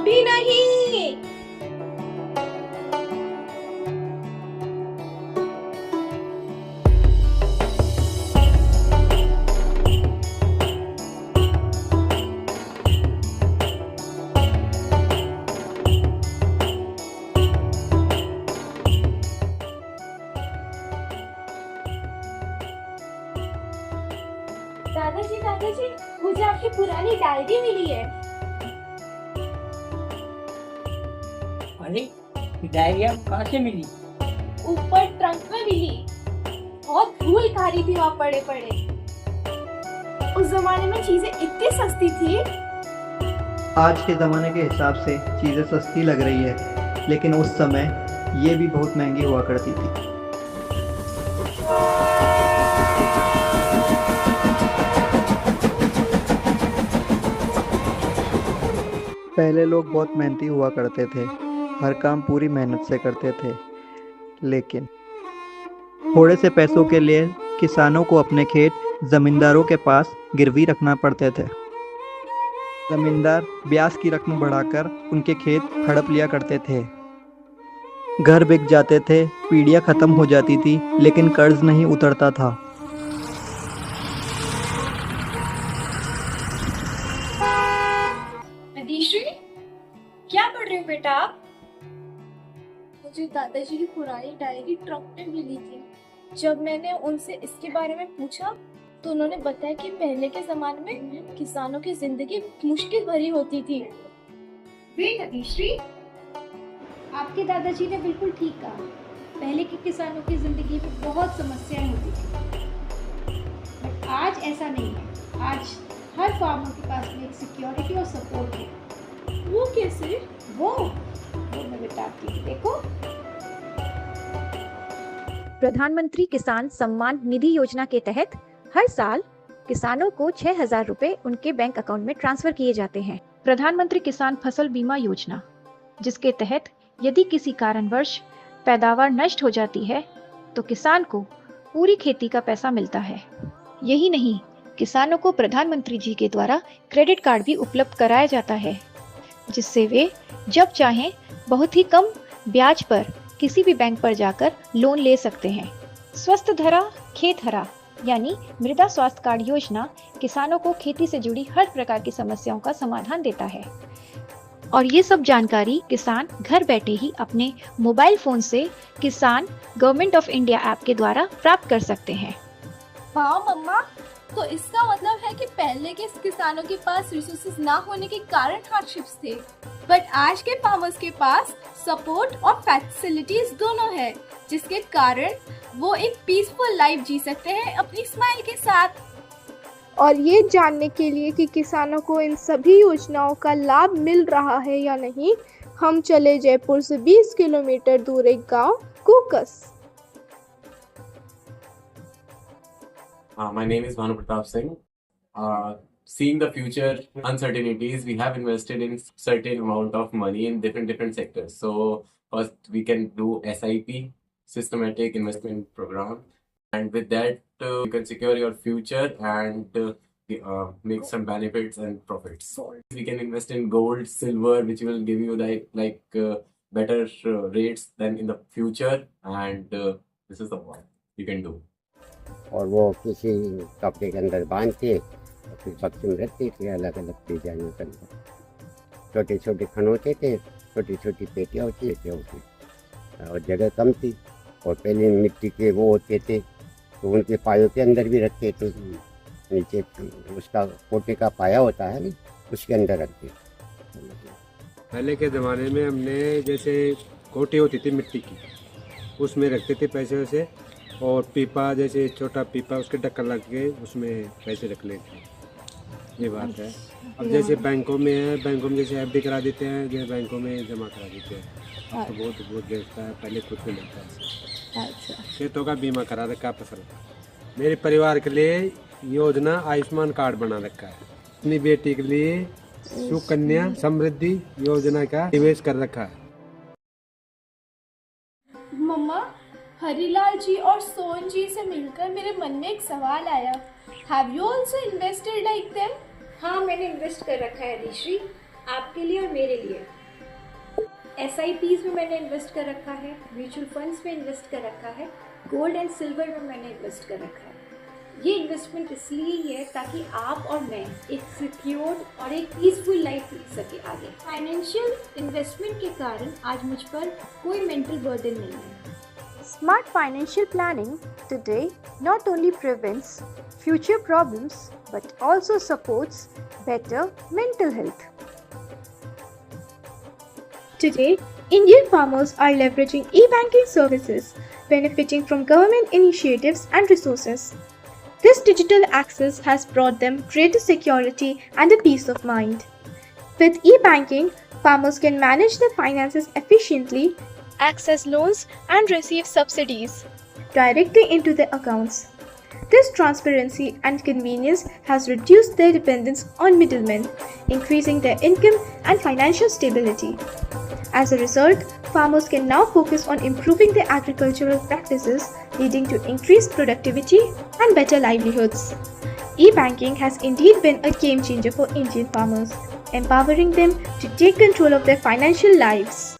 अभी नहीं। दादाजी दादाजी, मुझे आपकी पुरानी डायरी मिली है। अरे ये डायरी आपको कहाँ से मिली? ऊपर ट्रंक में मिली। बहुत धूल खा रही थी वहाँ पड़े पड़े। उस जमाने में चीजें इतनी सस्ती थी। आज के ज़माने के हिसाब से चीज़ें सस्ती लग रही है, लेकिन उस समय ये भी बहुत महंगी हुआ करती थी। पहले लोग बहुत मेहनती हुआ करते थे, हर काम पूरी मेहनत से करते थे, लेकिन थोड़े से पैसों के लिए किसानों को अपने खेत जमींदारों के पास गिरवी रखना पड़ते थे। जमींदार ब्याज की रकम बढ़ाकर उनके खेत हड़प लिया करते थे। घर बिक जाते थे, पीढ़ियां खत्म हो जाती थी, लेकिन कर्ज नहीं उतरता था। अदीश्री, क्या पढ़ रहे हो बेटा आप? मुझे दादाजी की पुरानी डायरी ट्रक में मिली थी। जब मैंने उनसे इसके बारे में पूछा तो उन्होंने बताया कि पहले के जमाने में किसानों की जिंदगी मुश्किल भरी होती थी। वेट अदीश्री, आपके दादाजी ने बिल्कुल ठीक कहा। पहले के किसानों की जिंदगी में बहुत समस्याएं होती थी, बट आज ऐसा नहीं है। आज हर फार्मर के पास में एक सिक्योरिटी और सपोर्ट है। वो कैसे? वो मैं बताती हूँ, देखो। प्रधानमंत्री किसान सम्मान निधि योजना के तहत हर साल किसानों को 6,000 रुपए उनके बैंक अकाउंट में ट्रांसफर किए जाते हैं। प्रधानमंत्री किसान फसल बीमा योजना, जिसके तहत यदि किसी कारणवश पैदावार नष्ट हो जाती है तो किसान को पूरी खेती का पैसा मिलता है। यही नहीं, किसानों को प्रधानमंत्री जी के द्वारा क्रेडिट कार्ड भी उपलब्ध कराया जाता है, जिससे वे जब चाहें बहुत ही कम ब्याज पर किसी भी बैंक पर जाकर लोन ले सकते हैं। स्वस्थ धरा खेत हरा यानी मृदा स्वास्थ्य कार्ड योजना किसानों को खेती से जुड़ी हर प्रकार की समस्याओं का समाधान देता है। और ये सब जानकारी किसान घर बैठे ही अपने मोबाइल फोन से किसान गवर्नमेंट ऑफ इंडिया ऐप के द्वारा प्राप्त कर सकते हैं। वाह मम्मा, तो इसका मतलब है कि पहले के किसानों के पास रिसोर्सेज ना होने के कारण हार्डशिप्स थे, बट आज के फार्मर्स के पास सपोर्ट और फैसिलिटीज दोनों है, जिसके कारण वो एक पीसफुल लाइफ जी सकते हैं अपनी स्माइल के साथ। और ये जानने के लिए कि किसानों को इन सभी योजनाओं का लाभ मिल रहा है या नहीं, हम चले जयपुर से 20 किलोमीटर दूर एक गांव कुकस। My name is Bhanu Pratap Singh. Seeing the future uncertainties, we have invested in certain amount of money in different sectors. So first we can do SIP, systematic investment program, and with that you can secure your future and make some benefits and profits. We can invest in gold, silver, which will give you better rates than in the future, and this is the one you can do. और वो किसी कपड़े के अंदर बांध के और फिर पक्षी में रखते थे अलग अलग डिजाइनों के अंदर। छोटे छोटे खनोते थे, छोटी छोटी पेटियाँ होती थी और जगह कम थी। और पहले मिट्टी के वो होते थे तो उनके पायों के अंदर भी रखते थे। नीचे उसका कोटे का पाया होता है ना, उसके अंदर रखते। पहले के ज़माने में हमने जैसे कोटे होती थी मिट्टी की, उसमें रखते थे पैसे वैसे, और पीपा जैसे छोटा पीपा उसके ढक्कन लग के उसमें पैसे रख लेते। ये बात है। अब जैसे बैंकों में है, बैंकों में जैसे एफडी करा देते हैं, जैसे बैंकों में जमा करा देते हैं। अब तो बहुत देखता है, पहले खुद में लगता है। अच्छा, खेतों का बीमा करा रखा फसल का। मेरे परिवार के लिए योजना आयुष्मान कार्ड बना रखा है। अपनी बेटी के लिए सुकन्या समृद्धि योजना का निवेश कर रखा है। मम्मा, हरीलाल जी और सोहन जी से मिलकर मेरे मन में एक सवाल आया। Have you also invested like them? हाँ, मैंने इन्वेस्ट कर रखा है अदीश्री। आपके लिए और मेरे लिए। SIPs में मैंने इन्वेस्ट कर रखा है, म्यूचुअल फंड्स में इन्वेस्ट कर रखा है, गोल्ड एंड सिल्वर में मैंने इन्वेस्ट कर रखा है। ये इन्वेस्टमेंट इसलिए ही है ताकि आप और मैं एक सिक्योर्ड और एक पीसफुल लाइफ जी सके आगे। फाइनेंशियल इन्वेस्टमेंट के कारण आज मुझ पर कोई मेंटल बर्डन नहीं है। Smart financial planning today not only prevents future problems but also supports better mental health. Today, Indian farmers are leveraging e-banking services, benefiting from government initiatives and resources. This digital access has brought them greater security and a peace of mind. With e-banking, farmers can manage their finances efficiently, access loans, and receive subsidies directly into their accounts. This transparency and convenience has reduced their dependence on middlemen, increasing their income and financial stability. As a result, farmers can now focus on improving their agricultural practices, leading to increased productivity and better livelihoods. E-banking has indeed been a game changer for Indian farmers, empowering them to take control of their financial lives.